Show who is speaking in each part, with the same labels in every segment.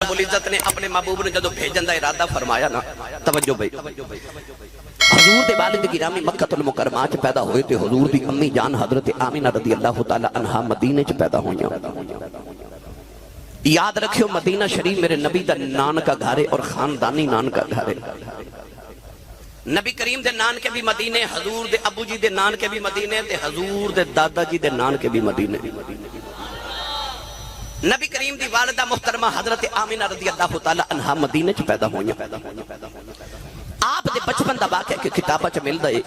Speaker 1: رب العزت نے اپنے محبوب نے جدو بھیجن دا ارادہ فرمایا نا، توجہ بھئی، حضور دے والد گرامی مکہ المکرمہ چ پیدا ہوئے تھے۔ حضور دی امی جان حضرت آمینہ رضی اللہ تعالی عنہا مدینے چ پیدا ہوئیں۔ یاد رکھیو مدینہ شریف میرے نبی دا نان کا گھر ہے اور خاندانی نان کا گھر ہے۔ نبی کریم دے نان کے بھی مدینے، حضور دے ابو جی دے نان کے بھی مدینے، تے حضور دے دادا جی دے نان کے بھی مدینے۔ نبی کریم دی والدہ محترمہ حضرت آمینہ رضی اللہ تعالی عنہا مدینے چ پیدا ہوئیں۔ آپ دے بچپن دا واقعہ کہ کتابہ چ مل دے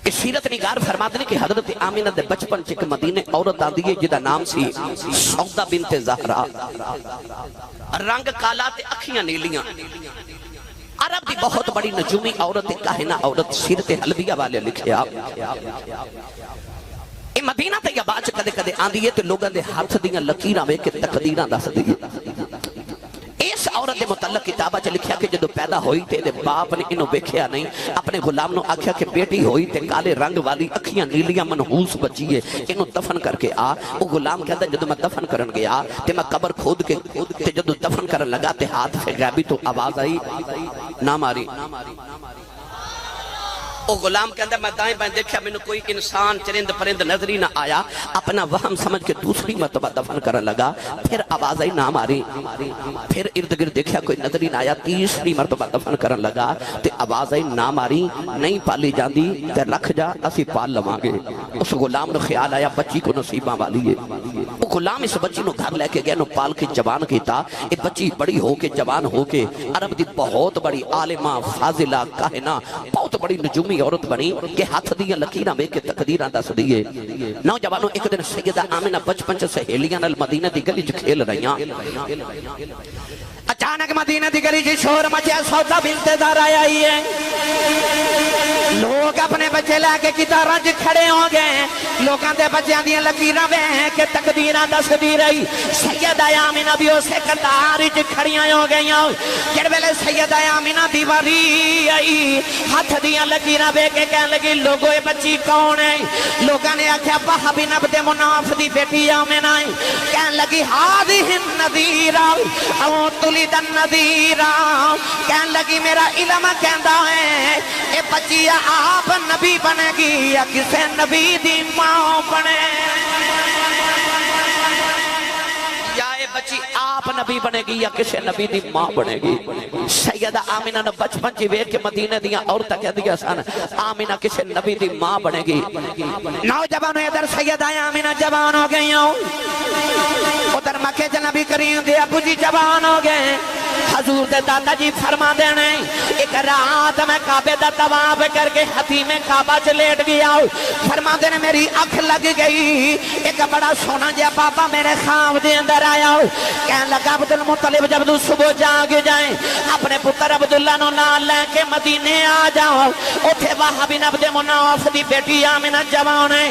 Speaker 1: کہ سیرت نگار فرماتے ہیں کہ حضرت آمینہ دے بچپن چ مدینے عورت آندی ہے جدا نام سی سودا بنت زہرا، رنگ کالا تے اکھیاں نیلیاں، عرب دی بہت بڑی نجومی عورت، کاہنہ عورت، سیرت حلبیہ والے لکھے آپ یہ مدینہ تے یا باچ کدے کدے آندی ہے تے لوگاں دے ہاتھ دیاں لکیراں وے کے تقدیراں دس دی۔ اس عورت دے متعلق کتابہ چ لکھیا کہ جدو پیدا ہوئی تے دے باپ نے انہوں ویکھیا نہیں، اپنے غلام نو آکھیا کہ بیٹی ہوئی تے کالے رنگ والی اکھیاں نیلیاں منحوس بچی ہے، انہوں دفن کر کے آ۔ وہ غلام کہتا جدو میں دفن کرن گیا تے میں قبر کھود کے تے جدو دفن کرن لگا تے ہاتھ سے غیبی تو آواز آئی نہ ماری۔ وہ غلام کہتا ہے میں دائیں بائیں دیکھا میں نے کوئی انسان چرند پرند نظری نہ آیا، اپنا وہم سمجھ کے دوسری مرتبہ دفن کرن لگا، پھر آواز آئی نہ ماری، پھر ارد گرد دیکھا کوئی نظری نہ آیا، تیسری مرتبہ دفن کرن لگا تے آواز آئی نہ ماری، نہیں پالی جاندی تے رکھ جا اسی پال لوانگے۔ اس غلام نے خیال آیا بچی کو نصیبہ والی ہے، وہ غلام اس بچی نو گھر لے کے گیا، نو پال کے جوان کیتا، یہ بچی بڑی ہو کے جوان ہو کے عرب دی بہت بڑی عالمہ فاضلہ کاہنہ بہت بڑی نجومی عورت بنی کہ ہاتھ دیاں لکیراں وے کے تقدیراں دس دیئے۔ نوجوانوں ایک دن سیدہ آمینہ بچپن سے سہیلیاں نال مدینہ دی گلی چ کھیل رہیاں، اچانک مدینہ دی گلی چ شور مچیا، سودا بنت زہرا آئی ہے۔ لوگ اپنے بچے لے کے کتاراں چ کھڑے ہو گئے، لوگاں دے بچیاں دیاں لکیراں وے کے تقدیراں دس دی رہی۔ سیدہ آمینہ بھی اسے قطار چ کھڑیاں ہو گئیاں، جڑ ویلے سیدہ آمینہ دی واری آئی، ہاتھ دیاں لکیراں وے کے کہنے لگی لوگوں یہ بچی کون ہے؟ لوگاں نے آکھیا وہب بن عبد مناف دی بیٹی آمینہ ہے۔ کہنے لگی ہذہ النذیرہ او تلد النذیرہ، کہنے لگی میرا علم کہندا ہے اے بچی آپ نبی بنے گی یا کسے نبی دی ماں بنے، یا اے بچی آپ نبی بنے گی یا کسے نبی دی ماں بنے گی۔ سیدہ آمینہ نے بچپن چی ویک کے مدینہ دیاں عورتہ کہہ دیا سن آمینہ کسے نبی دی ماں بنے گی۔ نوجوانوں ادھر سیدہ آمینہ جوان ہو گئی ہوں، ادھر مکہ نبی کریم دے ابو جی جوان ہو گئے۔ حضور دے دادا جی فرما دینے ایک رات میں کعبے دا طواف کر کے حتیم کعبہ چ لیٹ گیا، فرما دینے میری اکھ لگ گئی، ایک بڑا سونا جا بابا میرے خواب دے اندر آیا، کہنے لگا عبدالمطلب جب تو صبح جاگ جائیں اپنے پتر عبداللہ نو نال لے کے مدینے آ جاؤ، اوتھے وہب بن عبد مناف دی بیٹی آمینہ جوان ہے،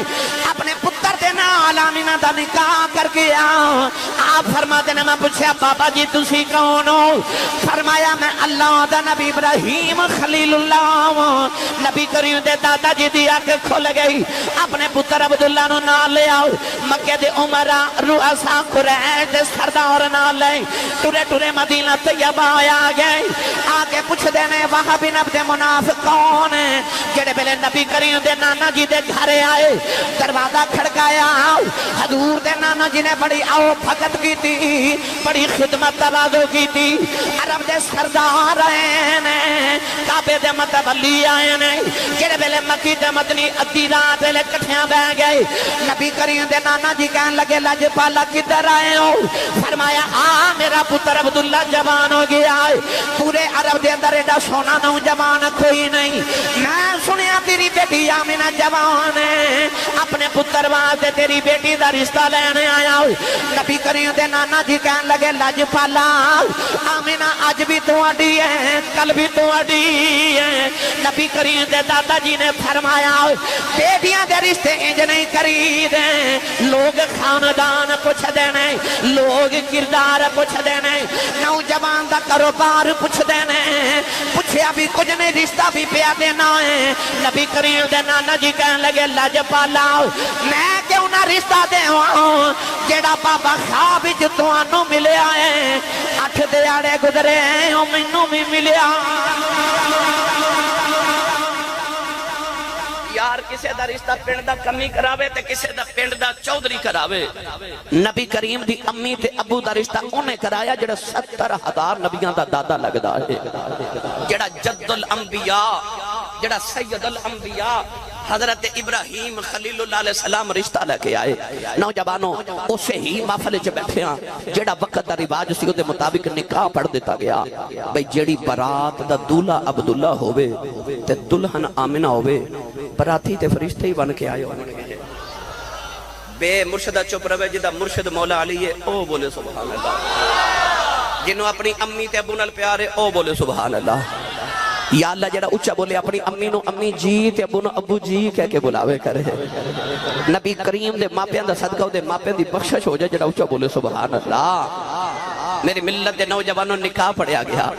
Speaker 1: اپنے پتر دے نال آمینہ دا نکاح کر کے آؤ۔ آپ فرما دینے میں پوچھا بابا جی تسی کون ہو؟ فرمایا میں اللہ دا نبی ابراہیم خلیل اللہ۔ نبی کریم دے دادا جی دی آنکھ کھل گئی، اپنے پتر عبداللہ نو نال لے آؤ، مکہ دے عمرہ رؤساء قریش دے سردار نال لے ٹورے ٹورے مدینہ طیبہ آ گئے، آگے پوچھ دینے وہب بن عبد مناف کون ہے؟ جڑے بلے نبی کریم دے نانا جی دے گھر آئے، دروازہ کھڑکایا، حضور دے نانا جی نے بڑی آؤ بھگت کی تھی، بڑی خدمت تواضع کی تھی، عرب دے سردار آئے نے، کعبے دے متولی آئے نے، جڑے بلے مکی دے مدنی ادھی رات لے کٹھیاں بہ گئے۔ نبی کریم دے نانا جی کہنے لگے لاجپالا کدھر آئے ہو؟ فرمایا میرا پتر عبداللہ جوان ہو گیا ہے، پورے عرب دے اندر ایڈا سونا نوجوان کوئی نہیں، میں سنیا تیری بیٹی آمینہ جوان ہے، اپنے پتر واسطے تیری بیٹی دا رشتہ لینے آیا ہوں۔ نبی کریم دے نانا جی کہنے لگے لاجپالا آمینہ آج بھی تو اڈی ہے کل بھی تو اڈی ہے۔ نبی کریم دے دادا جی نے فرمایا بیٹیاں دے رشتے انج نہیں کری دیں، لوگ خاندان پوچھ دینے، لوگ کردار پوچھ دینے، نوجوان دا کاروبار پوچھ دینے، پوچھیا بھی کچھ نہیں رشتہ بھی پیا دینا ہے۔ نبی کریم دے نانا جی کہنے لگے لاجپالا میں کیوں نہ رشتہ دیواں جیڑا بابا خواب وچ تانوں ملیا ہے 8 دیہاڑے گزرے او مینوں بھی ملیا یار کسے دا رشتہ پنڈ دا کمی کراوے تے کسے دا پنڈ دا چودھری کراوے نبی کریم دی امی تے ابو دا رشتہ انہیں کرایا جڑا 70,000 نبیاں دا دادا لگدا ہے جڑا جد الانبیاء جڑا سید الانبیاء حضرت ابراہیم خلیل اللہ علیہ السلام رشتہ لے کے آئے نوجوانوں اسے ہی محفل وچ بیٹھے ہاں جڑا وقت دا رواج سی دے مطابق نکاح پڑھ دیتا گیا بھئی جیڑی برات دا دولہا عبداللہ ہووے تے دلہن آمنہ ہووے براتی تے فرشتے ہی بن کے آئے ہوئے بے مرشدہ چپ روے جدہ مرشد مولا علی ہے او بولے سبحان اللہ جنہوں اپنی امی تے ابو نال پیارے او بولے سبحان اللہ یا اللہ جڑا اچھا بولے اپنی امی نو امی جی تے ابو نو ابو جی کہہ کے بلاوے کرے نبی کریم دے ماپیاں دا صدقہ دے ماپیاں دی بخشش ہو جائے جڑا اچھا بولے سبحان اللہ میری ملت دے نوجوانوں نکاح پڑھیا گیا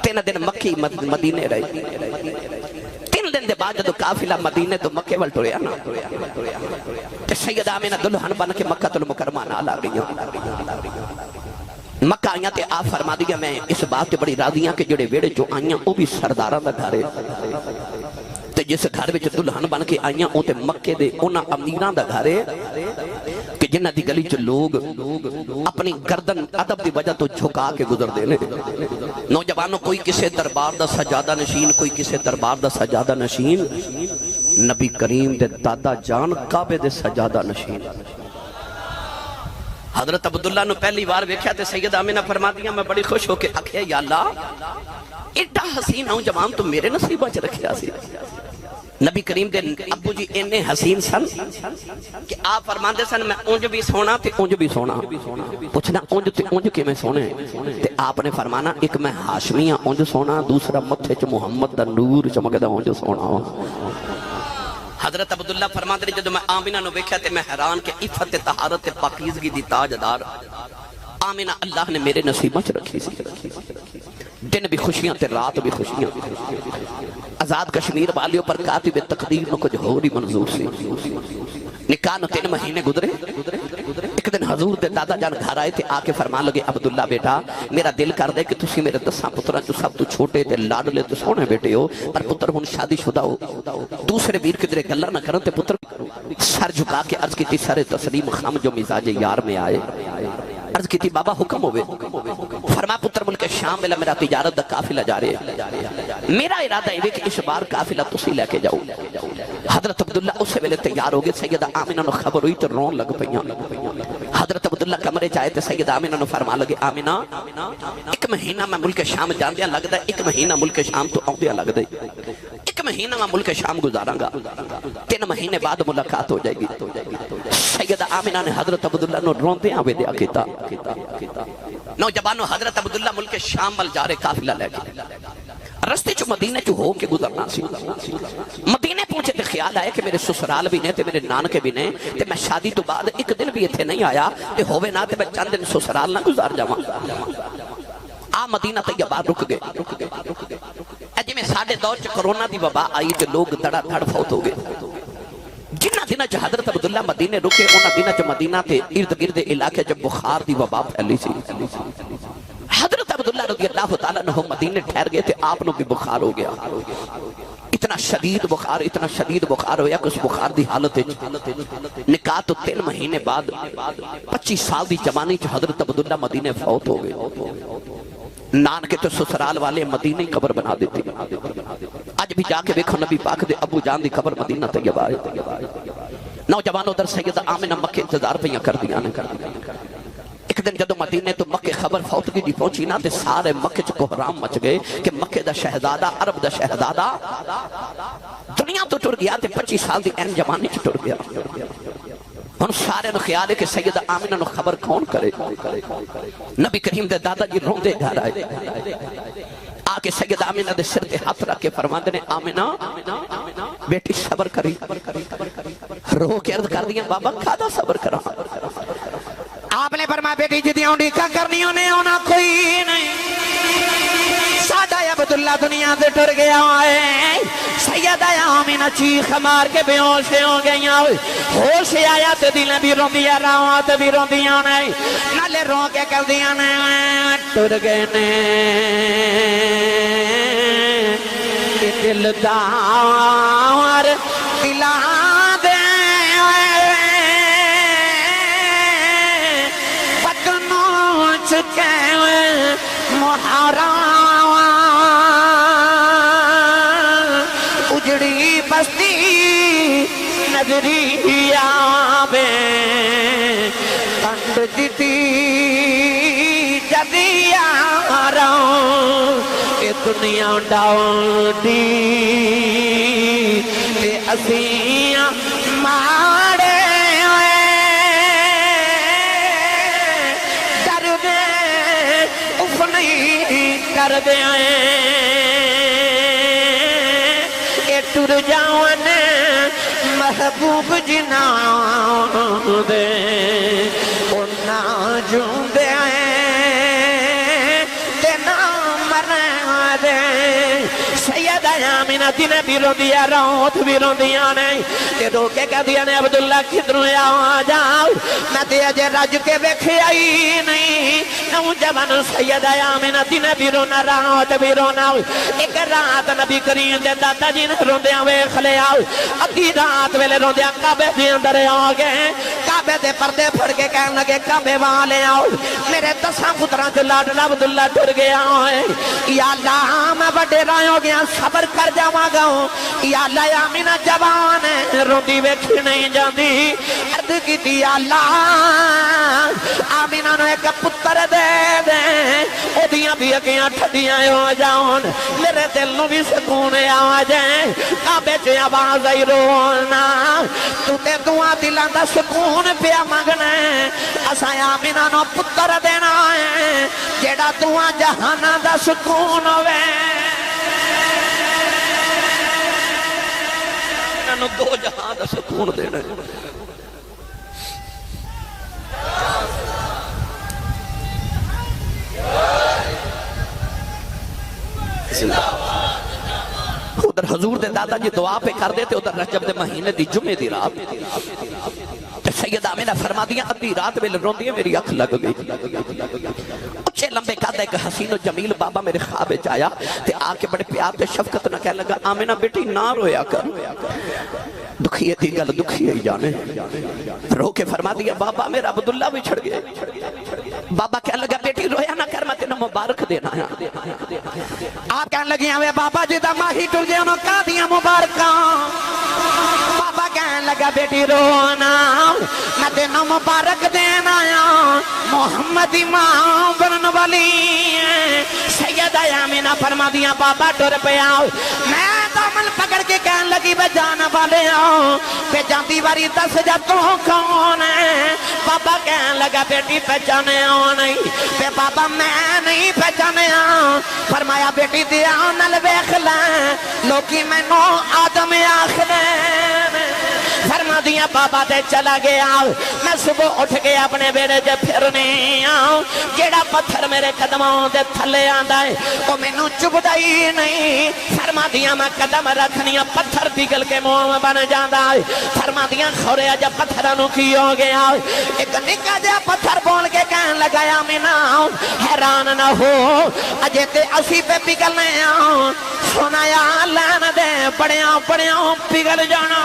Speaker 1: 3 دن مکی مدینے رہی 3 دن دے بعد جدو قافلہ مدینے تو مکے وال ٹریا نا تے سیدہ آمینہ دلہن بن کے مکہ المکرمہ نال آ گئی مکہ آئیاں تے آپ فرما دیا میں اس بات تے بڑی راضیاں کہ جڑے ویڑے جو آئیاں وہ بھی سرداراں دا گھر ہے تے جس گھر وچ دلہن بن کے آئیاں او تے مکے دے انہاں امیراں دا گھر ہے کہ جنہ دی گلی چ لوگ اپنی گردن ادب دی وجہ تو جھکا کے گزر دے نے نوجوانوں کوئی کسے دربار دا سجادہ نشین کوئی کسے دربار دا سجادہ نشین نبی کریم دے دادا جان کعبے دے سجادہ نشین حضرت عبداللہ نو پہلی بار ویکھیا تے سیدہ آمینہ فرما دیا میں بڑی خوش ہو کے آکھیا یا اللہ ایڈا حسین نوجوان تو میرے نصیبہ چ رکھیا سی نبی کریم دے ابو جی انہیں حسین سن کہ آپ فرماندے سن میں اونج بھی سونا تے اونج بھی سونا پوچھنا اونج تے اونج کے میں سونے تے آپ نے فرمانا ایک میں ہاشمیاں اونج سونا دوسرا متھے چ محمد دا نور چمکدا اونج سونا حضرت عبداللہ فرماتے ہیں جدو میں آمینہ نو ویکھیا تے میں حیران کہ عفت طہارت پاکیزگی دی تاجدار آمینہ اللہ نے میرے نصیبہ چ رکھی سی دن بھی خوشیاں تے رات بھی خوشیاں آزاد کشمیر والیوں پر کاتب تقدیر نو کچھ ہو نہیں منظور سی نکاح نو 3 مہینے گزرے ایک دن حضور دے دادا جان گھر آئے تھے آکے فرمان لگے عبداللہ بیٹا میرا دل کر دے کہ تسی میرے 10 پتران جو سب تو چھوٹے تے لاڈلے تو سونے بیٹے ہو پر پتر ہن شادی شدہ ہو دوسرے ویر کدرے گلہ نہ کرن تے پتر سر جھکا کے عرض کی تھی سر تسلیم خام جو مزاج یار میں آئے عرض کی تھی بابا حکم ہوئے فرما پتر ملک شام ملا میرا تجارت دا قافلہ جا رہے میرا ارادہ ہے کہ اس بار قافلہ تسی لے کے جاؤ حضرت عبداللہ اسے ویلے تیار ہو گئے سیدہ آمینہ نو خبر ہوئی تو رون لگ پئیاں حضرت عبداللہ کمرے چاہے تے سیدہ آمینہ نو فرما لگے آمینہ 1 مہینہ میں ملک شام جان دیا لگ دا 1 مہینہ ملک شام تو آن دیا لگ دے 1 مہینہ میں ملک شام گزاراں گا 3 مہینے بعد ملاقات ہو جائے گی سیدہ آمینہ نے حضرت عبداللہ نو رون دیا ہوئے دیا کیتا نوجوانوں حضرت عبداللہ ملک شام مل جا رہے قافلہ لے کے رستے چو مدینے چو ہو کے گزرنا سی مدینے پہنچے تے خیال آئے کہ میرے سسرال بھی نے تے میرے نانکے بھی نے تے میں شادی تو بعد ایک دن بھی اتھے نہیں آیا تے ہوئے نہ تے میں چند دن سسرال نہ گزار جاواں آ مدینہ طیبہ رک گئے اجی میں 2.5 چ کرونا دی وبا آئی تے لوگ دڑا دھڑ فوت ہو گئے جنہ دنہ چ حضرت عبداللہ مدینے رکے انہ دنہ چ مدینہ تے ارد گرد علاقے جب بخار دی وبا پھیلی سی حضرت عبداللہ رضی اللہ تعالیٰ عنہ مدینے ٹھہر گئے تھے آپ نو بھی بخار ہو گیا اتنا شدید بخار ہویا کہ اس بخار دی حالت نکاح تو 3 مہینے بعد 25 سال دی جوانی چ حضرت عبداللہ مدینے فوت ہو گئے نان کے تو سسرال والے مدینہ ہی قبر بنا دیتی آج بھی جا کے دیکھو نبی پاک دے ابو جان دی قبر مدینہ طیبہ ہے نوجوانوں در سیدہ آمنہ مکہ انتظار پہ کر دیا ایک دن جدو مدینے تو مکہ خبر فوتگی دی پہنچی نا تے سارے مکہ چ کوہرام مچ گئے کہ مکہ دا شہزادہ عرب دا شہزادہ دنیا تو ٹر گیا تے 25 سال دی این جوانی چ ٹر گیا ان سارے نو خیال ہے کہ سیدہ آمنہ نو خبر کون کرے نبی کریم دے دادا جی روندے گھر آئے آکے سیدہ آمنہ دے سر تے ہاتھ رکھ کے فرماندے نے آمنہ بیٹی صبر کری رو کے عرض کر دیا بابا کھادا صبر کرا آپ نے فرمایا بیٹی جدی اونڈی کا کرنی ہونے ہونا کوئی نہیں سادہ عبداللہ دنیا سے ٹر گیا ہے سیدہ آمینہ چیخ مار کے بے ہوش ہو گئی ہوش آیا تے دلیں بھی رو دیا راوات بھی رو دیا نہیں نالے رو کے کر دیا نہیں ٹر گئے نے دل دار دلا دے پتنوں چکے محرام اجڑی بستی نظری آبے کنڈ جتی جدی آراؤں اے دنیا ڈاؤنڈی تے اسیاں مارے در دے اف نہیں کر دے اے ٹر جاؤن محبوب جناؤ دے انہا جون دے سیدہ آمینہ تینے بھی رو دیا روت بھی رو دیا نہیں تے رو کے کہہ دیا نے عبداللہ کدھروں آ جاؤ میں تے اجے رج کے بیکھے آئی نہیں نوجوان سیدہ آمینہ تینے بھی رونا روت بھی رونا ایک رات نبی کریم دے دادا جی نے رو دیا ویکھ لے آؤ ادھی رات ویلے رو دیا کعبے دے اندر آ گئے کعبے دے پردے پھڑ کے کہنے لگے کعبے والے آؤ میرے 10 پتراں تے لاڈلا عبداللہ ٹر گیا ہے یا اللہ میں بڑے رائے گیا صبر کر جاواں گا یا اللہ آمینہ جوان ہے روندی ویکھی نہیں جاندی عرض کی تھی یا اللہ آمینہ نو ایک پتر دے دیں او دیاں بھی اگیاں ٹھڈیاں ہو جاؤں میرے دل نو بھی سکون آ جائیں کعبے چ آواز آئی رونا تو تے دعا دلاں دا سکون پیا منگنا اساں آمینہ نو پتر دینا ہے جیڑا دعا جہانا دا سکون ہوئے انہوں دو جہاں دا سکون دینا ادھر حضور دے دادا جی دعا پہ کر دیتے ادھر رجب دے مہینے دی جمعے دی رات سیدہ آمینہ فرما دیا ادھی رات میں رون دیا میری اکھ لگ گئی اچھے لمبے قد ایک حسین و جمیل بابا میرے خواب آیا تے آکے بڑے پیار تے شفقت نہ کہنے لگا آمینہ بیٹی نہ رویا کر دکھی ہے دی گل دکھی ہے جانے رو کے فرما دیا بابا میرا عبداللہ بھی چھڑ گئے بابا کہنے لگا بیٹی رویا نہ کر میں تینوں مبارک دینا ہے آپ کہنے لگی ہمیں بابا جی دا ماہی ٹر گیا انہوں کہا دیا مبارکاں بابا کہنے لگا بیٹی رونا میں تینوں مبارک دینا ہے محمد امام بن والی سیدہ آمینہ فرما دیا بابا ٹر پہ آؤ میں دامن پکڑ کے کہنے لگی بے جانا والے آؤ بے جانتی واری 10 جا تو کون ہے بابا کہنے لگا بیٹی پہچانے آؤ نہیں بے بابا میں نہیں پہچانے آؤ فرمایا بیٹی دیا نل بیخ لیں لوکی میں نو آدم آخرین فرما دیا بابا تے چلا گیا میں صبح اٹھ کے اپنے بیڑے جے پھرنے آؤں جیڑا پتھر میرے قدموں دے تھلے آندہ ہے وہ میں نو چبدائی نہیں فرما دیا میں قدم رکھنیا پتھر پگل کے منہ بن جاندہ ہے فرما دیا خوریا جا پتھرانو کی ہو گیا ایک نکا جا پتھر بول کے کہنے لگایا میں نہ حیران نہ ہو اجے تے اسی پہ پگلنے آؤں سنایا لین دے پڑیاں پگل جانا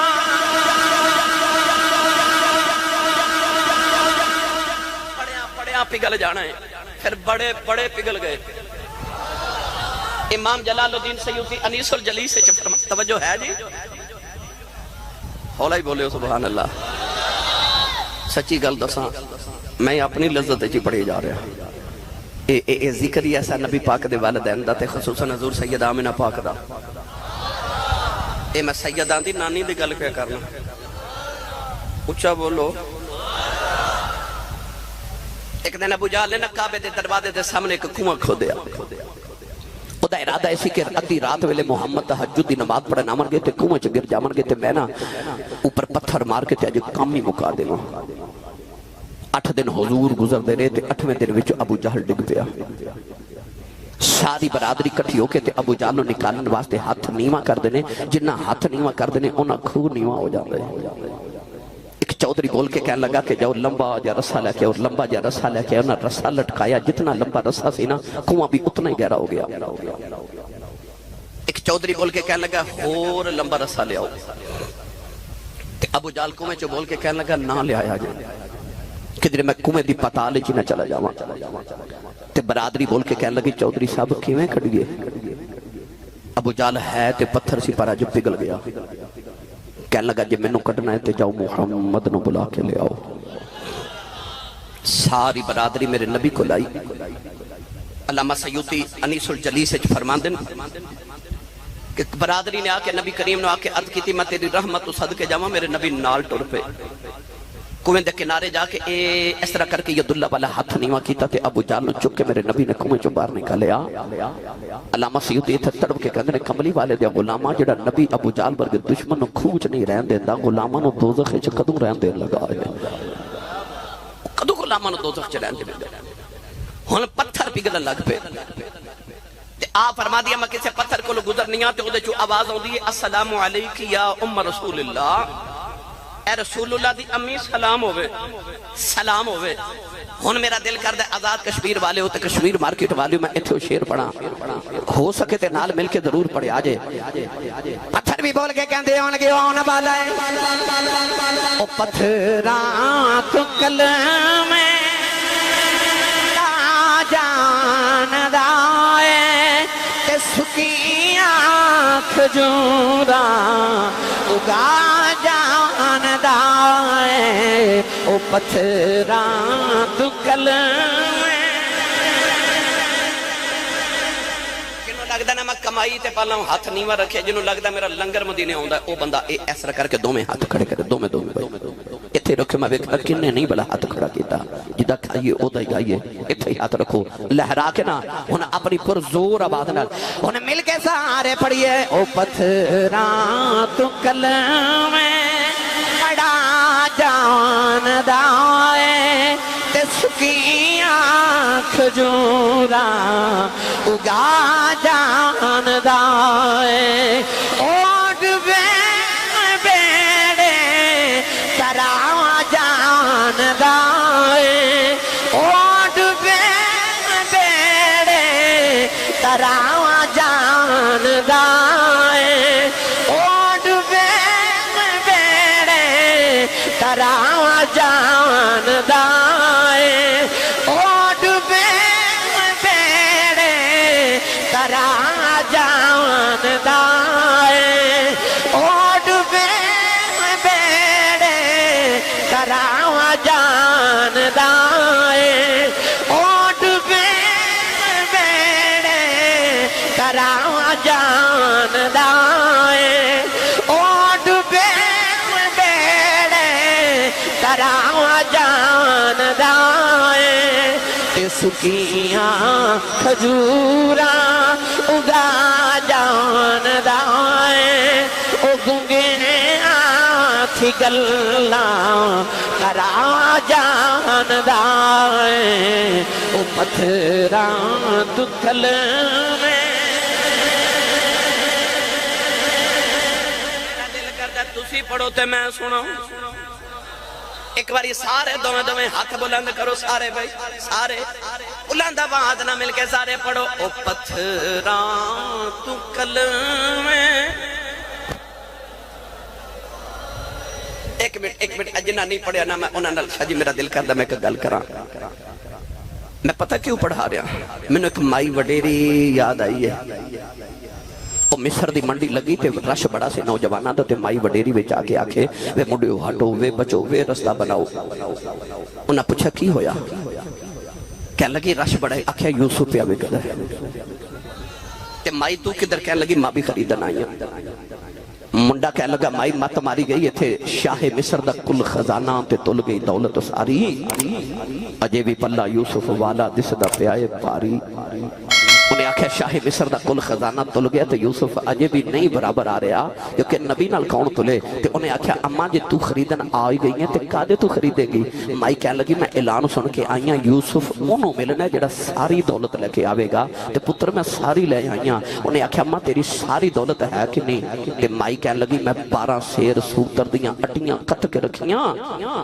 Speaker 1: پگل جانا ہے پھر بڑے پگل گئے امام جلال الدین سیوطی انیس الجلی سے توجہ ہے جی ہولا ہی بولے ہو سبحان اللہ سچی گل دساں میں اپنی لذت جی پڑھے جا رہا اے ذکر ہی ایسا نبی پاک دے والدین دا تے خصوصاً حضور سید آمینہ پاک دا اے میں سیدان دی نانی دی گل کیا کرنا اچھا بولو ایک دن ابو جہل نے کعبے دے دروازے دے سامنے ایک کنواں کھودیا خدا ارادہ ایسی کہ ادھی رات ویلے محمد تہجد دی نماز پڑھن آمن گئے تے کنواں چ گر جامن گئے تے میں نا اوپر پتھر مار کے تے اج کام ہی مکا دینا 8 دن حضور گزر دے رہے تے 8ویں دن وچ ابو جہل ڈگ پیا ساری برادری کٹھی ہو کے تے ابو جہل نوں نکالن واسطے ہاتھ نیواں کر دینے، جنہ ہاتھ نیواں کر دینے انہاں کھو نیواں ہو جاندے۔ ایک چودھری بول کے کہنے لگا کہ جاؤ لمبا جا رسہ لے کے، اور لمبا جا رسہ لے کے انہاں رسہ لٹکایا، جتنا لمبا رسہ سی نا کنواں بھی اتنا ہی گہرا ہو گیا۔ ایک چودھری بول کے کہنے لگا اور لمبا رسہ لے آؤ، ابو جہل کنویں چ بول کے کہنے لگا نہ لے آیا جائے کہ جی میں کنویں دی پتال چ نہ چلا جاواں۔ تے برادری بول کے کہنے لگی چودھری صاحب کیویں کھڑیے؟ ابو جہل ہے تے پتھر سی پر اج پگھل گیا، کہنے لگا جی مینوں کڈنا ہے تے جاؤ محمد نو بلا کے لے آؤ۔ ساری برادری میرے نبی کو لائی۔ علامہ سیوطی انیس الجلیس وچ فرماندے کہ برادری نے آ کے نبی کریم نے آ کے عرض کیتی میں تیری رحمت تو صدقے جاواں، میرے نبی نال ٹر پے، کنویں دے کنارے جا کے اس طرح کر کے یداللہ والا ہاتھ نیواں کیتا تے ابو جہل نوں چک کے میرے نبی نے کنویں چوں باہر نکالیا۔ علامہ سیوطی اتھے تڑپ کے کہندے نے کملی والے دے غلاماں جڑا نبی ابو جہل ورگے دشمن نوں کھوہ وچ نہیں رہن دیندا، غلاماں نوں دوزخ وچ کدوں رہن دین لگا ہے؟ کدوں غلاماں نوں دوزخ وچ رہن دین؟ ہن پتھر پگھلن لگ پے تے آپ فرما دیا میں کسے پتھر کو گزرنی آتے اودے چوں آواز ہوندی ہے السلام علیک یا ام رسول اللہ، اے رسول اللہ دی امی سلام ہوئے، سلام ہوئے۔ ہن میرا دل کردہ آزاد کشمیر والے ہوتے، کشمیر مارکیٹ والے میں اتھے شیر پڑھا، ہو سکے تے نال مل کے ضرور پڑھے آجے۔ پتھر بھی بول کے کہندے ہون گے آن والا ہے، او پتھراں تو کلمے جاندا ہے تے سکیاں کھجوراں اگا جاندا ہے، او پتھراں تو کلمے۔ جنوں لگدا نا میں کمائی تے پالا ہاتھ نیواں رکھے، جنوں لگدا میرا لنگر مدینے ہوندا او بندہ اے اس طرح کر کے دوویں ہاتھ کھڑے کرے، دوویں اتھے رکھے میں ویکھا کنے نہیں بلا ہاتھ کھڑا کیتا، جدا کھائیے او دا ہی آئیے، اتھے ہی ہاتھ رکھو لہرا کے نا ہن اپنی پر زور آباد نال ہن مل کے سارے پڑھیے او پتھراں تو کلمے بڑا جاندا ہے تے سکیاں کھجوراں اگا جاندا ہے، اوڈ بیڑے ترا جاندا ہے، اوڈ بیڑے ترا جاندا ہے، اوڈ بیڑے ترا جاندا ہے، اوڈ بیڑے ترا جاندا ہے، اوڈ بیڑے ترا جاندا ہے، اوڈ بیڑے ترا جاندا ہے، اوڈ بیڑے ترا جاندا ہے، تے سکیاں کھجوراں اگا جاندا ہے، او گنگے تھی گلاں کرا جاندا ہے، او پتھراں تو کلمے۔ دل کردا تسی پڑھو تے میں سناں، ایک باری سارے دویں ہاتھ بلند کرو، سارے بھائی سارے بلند آواز نہ مل کے سارے پڑھو او پتھراں تو کلمے۔ ایک منٹ اجنا نہیں پڑھیا نا میں انہاں نال شاہ جی میرا دل کردا میں ایک گل کراں، میں پتہ کیوں پڑھا رہا، مینوں ایک مائی وڈیری یاد آئی ہے، وہ مصر دی منڈی لگی تے رش بڑا سے نوجواناں دا تے مائی وڈیری وچ آ کے آکھے وے منڈیو ہٹو وے بچو وے رستہ بناؤ۔ انہاں پوچھا کی ہویا، کہنے لگی رش بڑا ہے، آکھیا یوسف پیا وکدا ہے، تے مائی تو کدھر، کہنے لگی ماں بھی خریدن آئی ہیں۔ منڈا کہنے لگا مائی مت ماری گئی تھے شاہ مصر دا کل خزانہ تے تل گئی دولت ساری، اجے بھی پلہ یوسف والا دس دا پیائے پاری۔ انہیں آکھیا شاہ مصر دا کل خزانہ تل گیا تو یوسف اجے بھی نہیں برابر آ رہا کیونکہ نبی نال کون تلے تو انہیں آکھیا اماں جے تو خریدن آئی گئی ہیں تو کادے تو خریدے گی مائی کہنے لگی میں اعلان سن کے آئیاں یوسف انہوں ملنا ہے جڑا ساری دولت لے کے آوے گا تو پتر میں ساری لے آئیاں انہیں آکھیا اماں تیری ساری دولت ہے کہ نہیں تو مائی کہنے لگی میں 12 سیر سوتر دیاں اٹیاں کٹ کے رکھیاں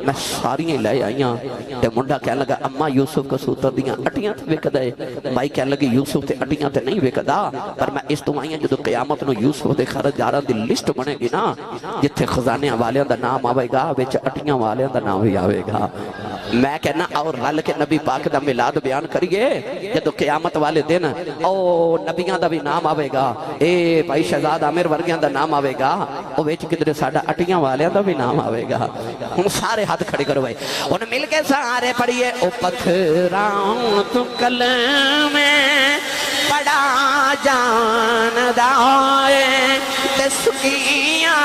Speaker 1: میں ساری لے آئیاں تو منڈا کہنے لگا اماں یوسف کو سوتر دیاں اٹیاں تے وک دے مائی کہنے لگی یوسف تے اٹیاں تے نہیں وکدا پر میں اس تو آئیاں جدو قیامت نو یوسف دے خرچاراں دی لسٹ بنے گی نا جتھے خزانے والیاں دا نام آوے گا وچ اٹیاں والیاں دا نام بھی آوے گا میں کہنا اور رل کے نبی پاک دا میلاد بیان کریے جدو قیامت والے دن او نبیاں دا بھی نام آوے گا اے بھائی شہزاد عامر ورگیاں دا نام آوے گا او وچ کدھر ساڈا اٹیاں والیاں دا بھی نام آوے گا ہن سارے ہاتھ کھڑے کرو بھائی ہن مل کے سارے پڑھیے او پتھراں تو کلم بڑا جاندا ہے تے سکیاں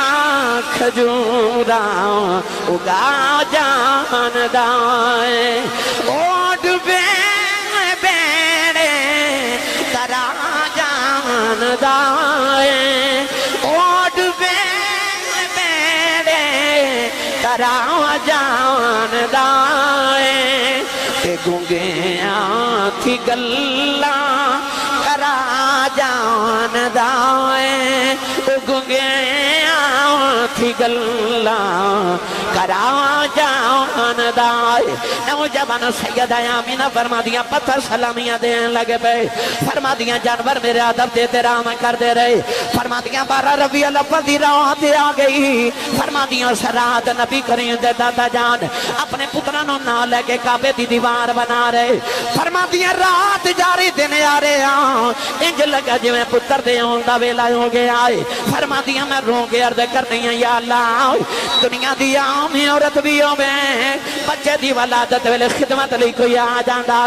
Speaker 1: کھجوراں اگا جاندا ہے اوڈ بیڑے ترا جاندا ہے اوڈ بیڑے ترا جاندا ہے تے گونگیاں تھی گلاں کرا جاندا ہے گونگیاں تھی گلاں کرا جاندا ہے نوجوان سیدہ آمینہ فرما دیا پتھر سلامیاں دین لگے پہ فرما دیا جانور میرے ادب دیتے رام کر دے رہے فرما دیا 12 ربیع الاول دی رات آ گئی فرما دیا سرات نبی کریم دے دادا جان اپنے پترانوں نہ لے کے کعبے دی دیوار بنا رہے فرما دیا رات جاری دن آ رہے انج لگا جو میں پتر دے ہوں دا ویلا ہو گیا فرما دیا میں رو کے عرض کر دیا یا اللہ دنیا دی عامی عورت بھی ہو میں بچے دی ولادت ویلے خدمت لی کوئی آ جاندہ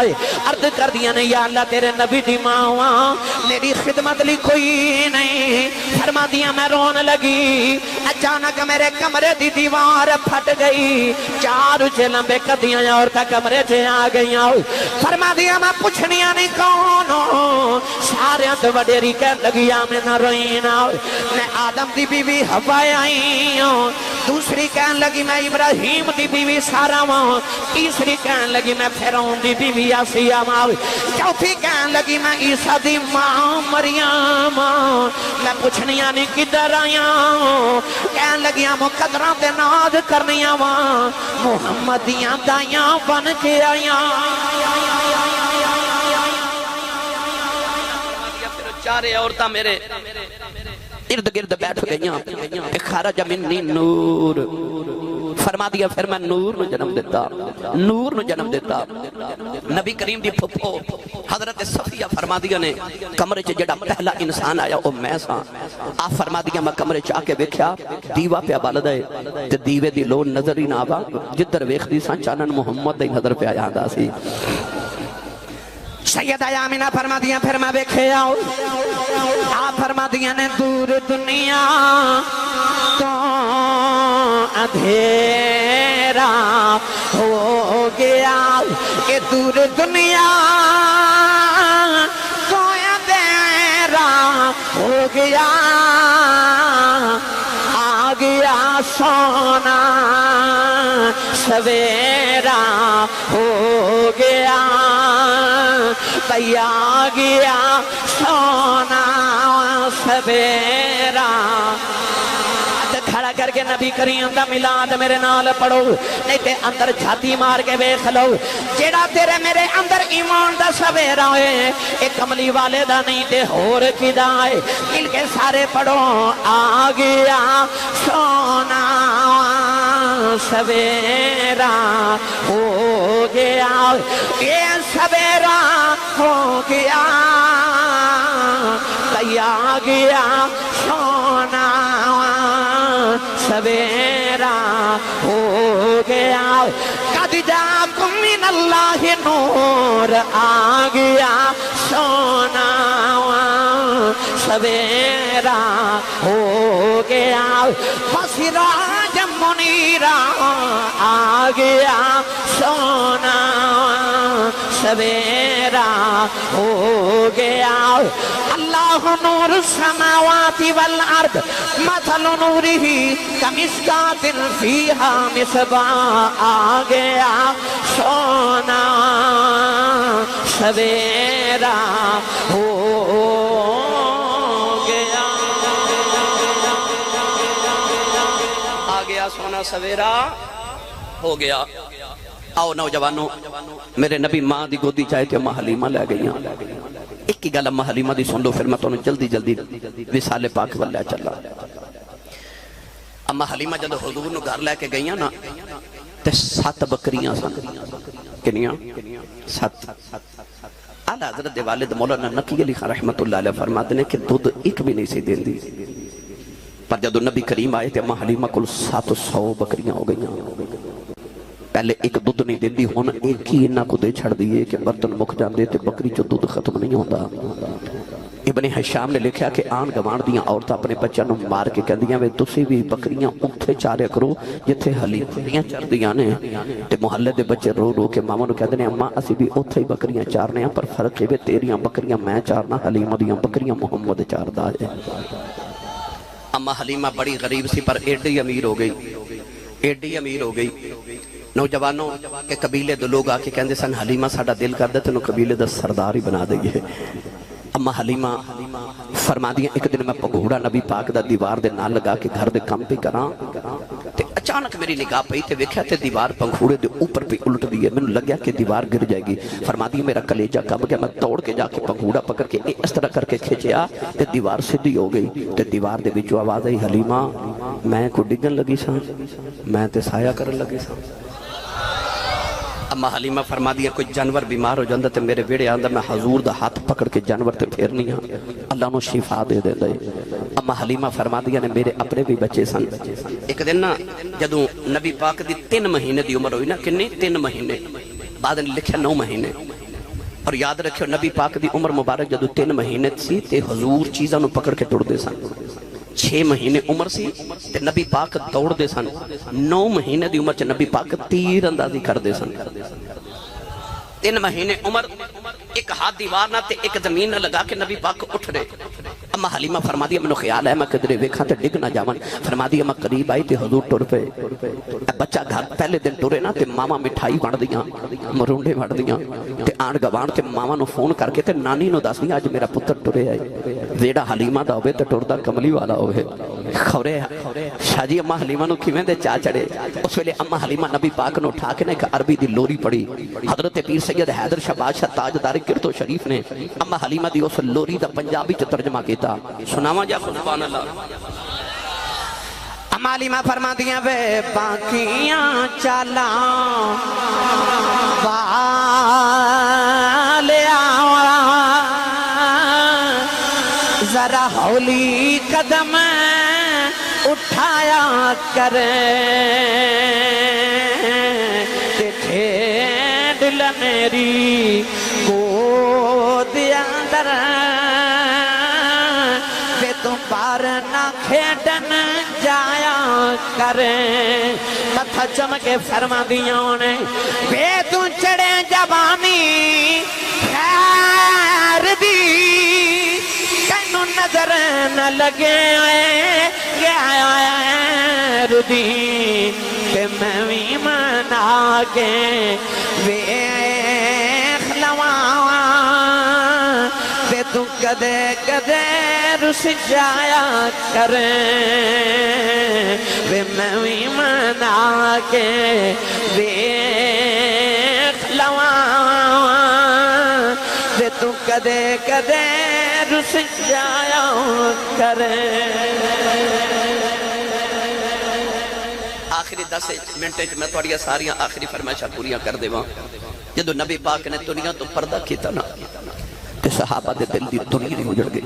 Speaker 1: عرض کر دیا نہیں یا اللہ تیرے نبی دی ماں میری خدمت لی کوئی نہیں فرما دیا میں رون لگی اچانک میرے کمرے دی دیوار پھٹ گئی 4 اچھے لمبے قدیاں اور تا کمرے سے آ گئی فرما دیا میں پوچھنیا نہیں کون سارے تو وڈیری کہہ لگی میں نہ روئینا میں آدم دی بیوی حوا آئی ہوں دوسری کہن لگی میں ابراہیم دی بیوی سارا ہوں تیسری کہن لگی میں پھرون دی بیوی آسیہ ماں چوتھی کہن لگی میں عیسیٰ دی ماں مریم میں پوچھنیا نہیں کدھر آیا کہن لگیاں مقدرہ دے ناد کرنیاں وہاں محمدیاں دائیاں بن کے آیا چارے عورتاں میرے ارد گرد بیٹھ گئیاں خرج منی نور فرما دیا پھر میں نور نو جنم دیتا نور نو جنم دیتا نبی کریم دی پھپھو حضرت صفیہ فرما دیا نے کمرے چ جڑا پہلا انسان آیا او میں سا آپ فرما دیا میں کمرے چ آکے ویکھیا دیوا پہ بال دے تے دیوے دی لو نظر ہی نہ آوا جدھر ویکھدی سان چانن محمد دی نظر پہ آیا ہوندا سی سیدہ آمینہ فرما دیا پھر میں بیکھے آؤ آپ فرما دیا نے دور دنیا تو اندھیرا ہو گیا کہ دور دنیا تو اندھیرا ہو گیا آ گیا سونا سویرا ہو گیا بھیا گیا سونا سویرا کھڑا کر کے نبی کریم دا میلاد میرے نال پڑھو نہیں تے اندر جھاتی مار کے ویکھ لو جیڑا تیرے میرے اندر ایمان دا سویرا ہوئے ایک کملی والے دا نہیں تے ہور کدا ہے مل کے سارے پڑھو آ گیا سونا سویرا ہو گیا یہ سویرا ہو گیا آ گیا سونا سویرا ہو گیا قد جاکم من اللہ نور آ گیا سونا سویرا ہو گیا وسراج منیرا آ گیا سونا سویرا ہو گیا اللہ نور السماوات والارض مثل نورہ کمشکات فیہا مصباح آ گیا سونا سویرا ہو گیا آ گیا سونا سویرا ہو گیا آؤ نوجوانوں میرے نبی ماں دی گودی چاہے کہ اماں حلیمہ لے گئی ایک ہی گل اماں حلیمہ دی سن لو پھر میں تمہیں جلدی جلدی وصال پاک واللہ چلا اماں حلیمہ جدو حضور نو گھر لے کے گئیاں نا تے 7 بکریاں سن کنیاں 7 اعلیٰ حضرت والد مولانا نقی علی خان رحمت اللہ علیہ فرماتے ہیں کہ دودھ ایک بھی نہیں سی دین دی پر جدو نبی کریم آئے تھے اماں حلیمہ کل 700 بکریاں ہو گئیاں پہلے ایک دودھ نہیں دین دی ہونا ایک ہی انہا کو دے چھڑ دیئے کہ برتن مک جان دیتے بکری جو دودھ ختم نہیں ہوتا ابن حشام نے لکھا کہ آن گوان دیاں عورتہ اپنے بچہ نو مار کے کہہ دیاں وے تسی بھی بکریاں اتھے چارے کرو جتھے حلیمہ چڑھ دیاں نے تے محلے دے بچے رو رو کے ماما نو کہہ دینے اماں اسی بھی اتھے ہی بکریاں چارنے ہیں پر فرق ہے تیریاں بکریاں میں چارنا حلیمہ دیاں بکریاں محمد چار دا ہے اماں حلیمہ بڑی غریب سی پر ایڈی امیر ہو گئی نوجوانوں کے قبیلے دو لوگ آکے کہندے سن حلیمہ ساڑا دل کر دے تنو قبیلے دا سردار ہی بنا دے گئے اماں حلیمہ فرما دیا ایک دن میں پگھوڑا نبی پاک دا دیوار دے نال لگا کے گھر دے کم پہ کراں تے اچانک میری نگاہ پئی تے ویکھیا تے دیوار پگھوڑے دے اوپر پہ الٹ دی ہے میں لگیا کہ دیوار گر جائے گی فرما دیا میرا کلیجہ کب گیا میں توڑ کے جا کے پگھوڑا پکڑ کے اس طرح کر کے کھچیا تے دیوار سدھی ہو گئی تے دیوار دے وچوں آواز آئی حلیمہ میں کو ڈگن لگی سا میں تے سایہ کرن لگی سا اماں حلیمہ فرما دیا کوئی جانور بیمار ہو جاندہ تے میرے ویڑے آندہ میں حضور دا ہاتھ پکڑ کے جانور تے پھیرنی ہاں اللہ نو شفا دے دے دے اماں حلیمہ فرما دیا نے میرے اپنے بھی بچے سن ایک دن نا جدو نبی پاک دی 3 مہینے دی عمر ہوئی نا کنی 3 مہینے بعد نے لکھا 9 مہینے اور یاد رکھو نبی پاک دی عمر مبارک جدو 3 مہینے سی تے حضور چیزاں نو پکڑ کے ٹوڑ دے سن 6 مہینے عمر سی تے نبی پاک دوڑ دے سن 9 مہینے دی عمر چ نبی پاک تیر اندازی کر دے سن 3 مہینے عمر ایک ہاتھ دیوار نہ تے ایک زمین نہ لگا کے نبی پاک اٹھ رہے اماں حلیمہ فرما دیا منو خیال ہے میں کدرے ویکھاں تے ڈگ نہ جاون فرما دیا میں قریب آئی تے حضور ٹر پے بچہ گھر پہلے دن ٹرے نا تے ماما مٹھائی بڑھ دیاں مرونڈے بڑھ دیاں تے آن گوان تے ماما نو فون کر کے تے نانی نو دس دیا آج میرا پتر ٹرے آئے ویڑا حلیمہ دا ہوئے تے ٹردہ کملی والا ہوئے خورے شاہ جی اماں حلیمہ نو کیویں دے چاہ چڑے اس ویلے اماں حلیمہ نبی پاک نو اٹھا کے نے ایک عربی دی لوری پڑی حضرت پیر سید حیدر شاہ بادشاہ تاجدار کرتو شریف نے اماں حلیمہ دی اس لوری دا پنجابی چ ترجمہ کیتا سناواں جا سبحان اللہ اماں حلیمہ فرما دیا وے باقیاں چالا والیا ذرا ہولی قدم اٹھایا کریں دل میری گود اندر بے تم پار نہ کھیڈن جایا کریں متھا چمکے فرما دیاں نے بے تم چڑے جوانی خیر دی کینو نظر نہ لگے غیر دی کہ میں بھی منا کے ویخ لواں تے تو کدے کدے رس جایا کریں وے میں بھی منا کے ویخ لواں تے تو کدے کدے رس جایا کریں آخری 10 منٹے میں توڑیا ساریاں آخری فرمائشہ پوریاں کر دے وہاں جدو نبی پاک نے دنیا تو پردہ کیتا نا تے صحابہ دے دل دی دنیا نہیں اجڑ گئی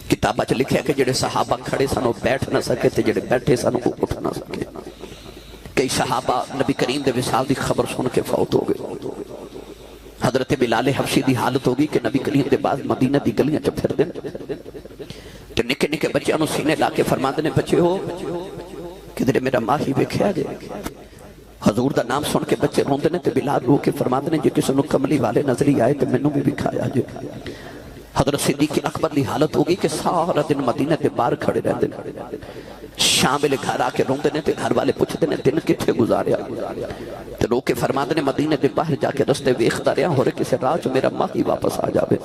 Speaker 1: کتابہ چ لکھیا کہ جڑے صحابہ کھڑے سنو بیٹھ نہ سکے تے جڑے بیٹھے سنو اٹھ نہ سکے کئی صحابہ نبی کریم دے وصال دی خبر سن کے فوت ہو گئے حضرت بلال حبشی دی حالت ہوگی کہ نبی کریم دے بعد مدینہ دی گلیاں چ پھر دین تے نکے نکے بچیاں نو سینے لا کے فرما دینے بچے ہو کدھر میرا ماہی ویکھیا جے حضور دا نام سن کے بچے روندے نے تے بلال رو کے فرماتے ہیں جے کسی نو کملی والے نظری آئے تے مینوں بھی دکھایا جے حضرت صدیق اکبر دی حالت ہوگی کہ سارا دن مدینہ دے باہر کھڑے رہتے ہیں شام ویلے گھر آ کے روندے نے تے گھر والے پوچھتے ہیں دن کتھے گزاریا تے رو کے فرماتے ہیں مدینہ دے باہر جا کے رستے ویکھدا رہیا ہورے کسے راہ چ میرا ماہی واپس آ جاوے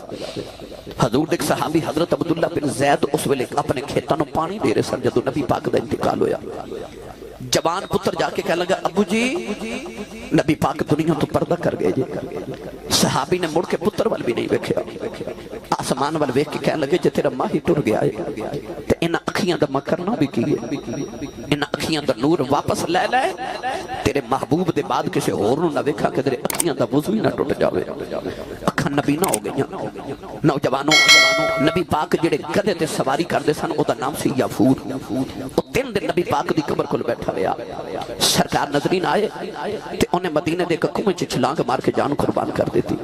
Speaker 1: حضور دے صحابی حضرت عبداللہ بن زید اس ویلے اپنے کھیتاں نو پانی دے رہے سن جدو نبی پاک دا انتقال ہویا جوان پتر جا کے کہنے لگا ابو جی نبی پاک دنیا تو پردہ کر گئے جی صحابی نے مڑ کے پتر وال بھی نہیں ویکھیا آسمان وال ویکھ کے کہنے لگے جے تیرا ماہی ٹر گیا ہے تے انہاں اکھیاں دا مکرنا بھی کیے انہاں اکھیاں دا نور واپس لے لے تیرے محبوب دے بعد کسے اور نو نہ ویکھا کہ تیرے اکھیاں دا وضو ہی نہ ٹوٹ جاوے اکھاں نبی نہ ہو گئیاں نوجوانوں نبی پاک جڑے گدھے تے سواری کردے سن او دا نام سی یافور او 3 دن نبی پاک دی قبر کول بیٹھا رہیا سرکار نظرین آئے تے انہیں مدینے دے کنویں چ چھلانگ مار کے جان قربان کر دیتی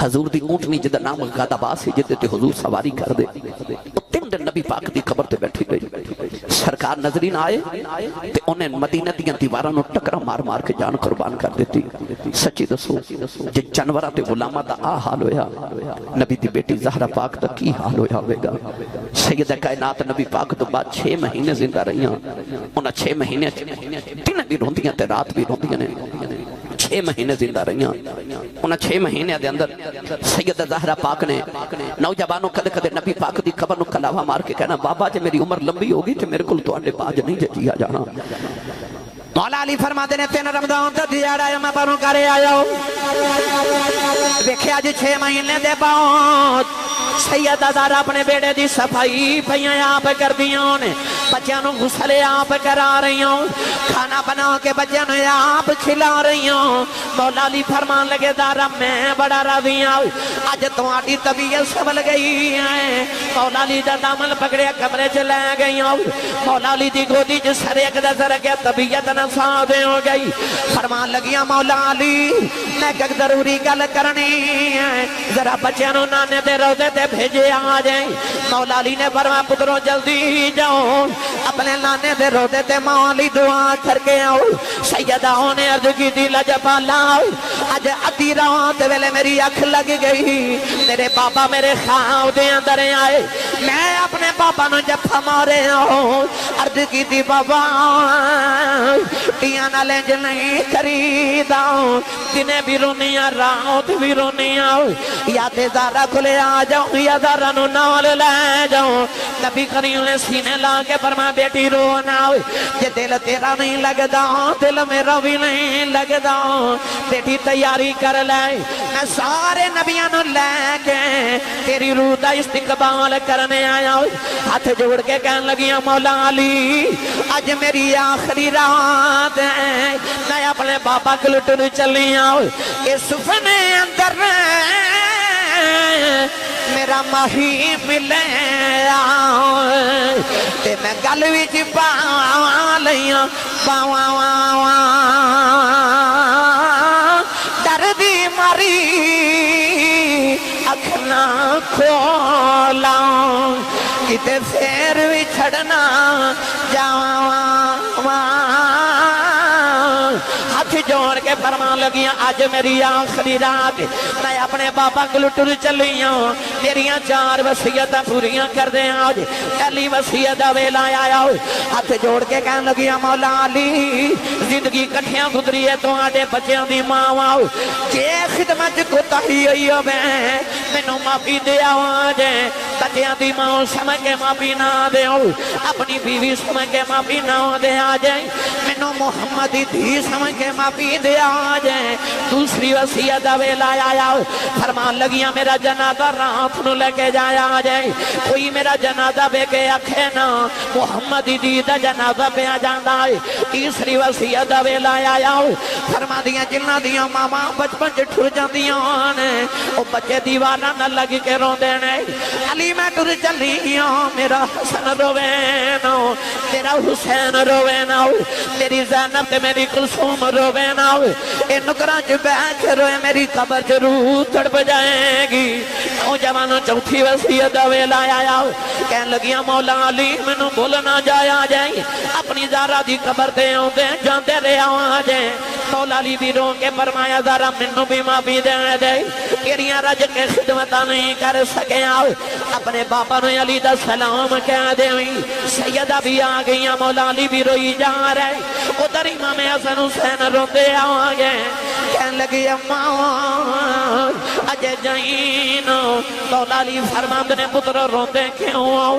Speaker 1: حضور دی اونٹنی جدا نام غدابا سی جدے تے حضور سواری کر دے 3 دن نبی پاک دی قبر تے بیٹھی گئی سرکار نظرین آئے تے انہیں مدینہ دیاں دیواراں نو ٹکرا مار مار کے جان قربان کر دیتی سچی دسو جے جانوراں تے غلاماں دا آ حال ہویا نبی دی بیٹی زہرا پاک دا کی حال ہویا ہوئے گا سیدہ کائنات نبی پاک تو بعد 6 مہینے زندہ رہیاں انہاں 6 مہینے دن بھی روندیاں تے رات بھی روندیاں نے 6 مہینے زندہ رہیاں انہاں 6 مہینے دے اندر سیدہ زہرا پاک نے نوجوانوں کدے کدے نبی پاک دی قبر نو کلاوا مار کے کہنا بابا جے میری عمر لمبی ہوگی تے میرے کول تواڈے باج نہیں جچیا جانا مولا علی فرماتے نے 3 رمضان تے دیہڑا میں پروں کرے آیا ویکھیا جی 6 مہینے دے بعد سیدہ زہرا اپنے بیٹے دی صفائی پیاں آپ کر دیاں نے بچیاں نو غسل آپ کرا رہی ہوں کھانا بنا کے بچیاں نو آپ کھلا رہی ہوں مولا علی فرمان لگے زہرا میں بڑا راضی ہوں اج تہاڈی طبیعت سنبھل گئی ہے مولا علی دا دامن پکڑیا کمرے چ لے گئی ہوں مولا علی دی گودی چ سر ایک دا سر کے طبیعت نہ سادے ہو گئی فرمان لگیا مولا علی میں ایک ضروری گل کرنی ہے ذرا بچیاں نو نانے دے روضے تے بھیجے آ جائیں مولا علی نے فرمایا پتروں جلدی جاؤ اپنے نانے دے روضے تے مولی دعا کر کے آؤ سیدہ نے عرض کی دی لجپالا اج ادھی رات ویلے میری اکھ لگ گئی میرے بابا میرے خواب دے اندر آئے میں اپنے بابا نو جفا مارے ہوں عرض کی دی بابا ٹیاں نہ لینج نہیں کریدا دنے بھی رونیاں رات بھی رونیاں یا تے زہرا کھلے آ جاؤ یا زہرا نو نال لے جاؤ نبی کریم نے سینے لا کے فرمایا بیٹی رونا جے دل تیرا نہیں لگدا دل میرا بھی نہیں لگدا بیٹی تیاری کر لے میں سارے نبیاں نو لے کے تیری روح دا استقبال کرنے آیا ہاتھ جوڑ کے کہنے لگیاں مولا علی اج میری آخری رات ہے میں اپنے بابا کو لٹن چلی آؤں اس سفنے اندر میرا ماہی ملے تے میں گل وچ پا لیاں پاواں ڈر دی ماری اکھ نہ کھولاں کتے پھر بھی چھڑنا جاواں ہاتھ جوڑ کے فرمان لگیاں آج میری آخری رات میں اپنے بابا کو لٹر چلی ہوں میریاں 4 وصیتاں پوریاں کر دیں آج پہلی وصیت ویلا آیا ہاتھ جوڑ کے کہنے لگیاں مولا علی زندگی کٹھیاں گزری ہے تو آڈے بچیاں دی ماں آؤ کہ خدمت کو تحی ہوئی ہو میں مینوں معافی دے آواجے بچیاں دی ماں سمجھ کے معافی نہ دے اپنی بیوی سمجھ کے معافی نہ دے آجے مینوں محمد دی سمجھ کے معافی دے آجے دوسری وصیت ویلا آیا فرمان لگیاں میرا جنازہ رات نو لے کے جایا آجے کوئی میرا جنازہ بے کے اکھے نا محمد دی دا جنازہ پہ آ جاندہ ہے تیسری وصیت ویلا آیا فرما دیاں جنہ دیاں ماما بچپن جٹھر جاندیاں او بچے دیوانا نہ لگی کے رون دینے علی میں ٹر چلی ہوں میرا حسن روینو میرا حسین روینو میری زینب تے میری کلثوم روینو اے نکران جو بیٹھ روئے میری قبر ضرور تڑپ جائے گی نوجوانوں چوتھی وصیت دا ویلا آیا کہن لگیاں مولا علی مینوں بھول نہ جایا جائے اپنی زہرا دی قبر تے اوندے جاندے رہیا آ جائے مولا علی بھی رو کے فرمایا زہرا مینوں بھی معافی دے دے تیریاں رج کے خدمتاں نہیں کر سکیا اپنے باپا نو علی دا سلام کہہ دیویں سیدہ بھی آ گئیاں مولا علی بھی روئی جا رہے ادھر امام حسن حسین روندے آ گئے کہن لگی اماں اجے جائین مولا علی فرماند نے پتر روندے کیوں آؤ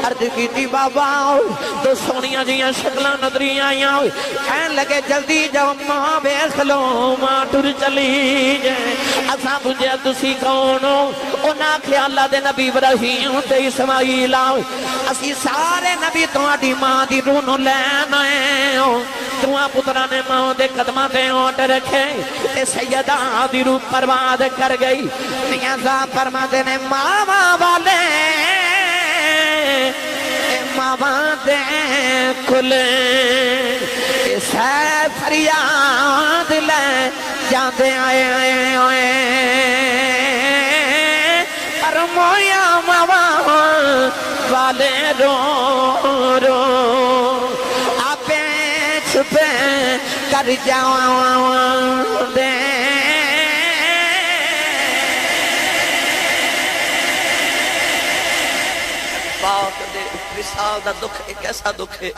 Speaker 1: عرض کیتی بابا تو سونیاں جیاں شکلاں نظری آئیاں کہن لگے جلدی جاؤ ماں بیخ لو ماں ٹر چلی جائے اساں پوچھیا تسی کون ہو انہاں کہیا اللہ دے نبی ابراہیم تے اسماعیل آؤ اسی سارے نبی تہاڈی ماں دی روح نو لین آئے ہو تواں پتراں نے ماں دے قدماں تے اونٹ رکھے تے سیدہ دی روح برباد کر گئی میاں صاحب فرماتے نے ماما والے ماما دے کھلے سہ فریاد لے جاندے آئے آئے آئے فرمایا ماما والے رو رو آپ چھپے کر جاؤں دے پاک دے وصال دا دکھ ایک ایسا دکھ ہے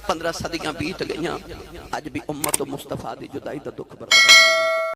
Speaker 1: 15 صدیاں بیت گئیاں اج بھی امت و مصطفیٰ دی جدائی دا دکھ برباد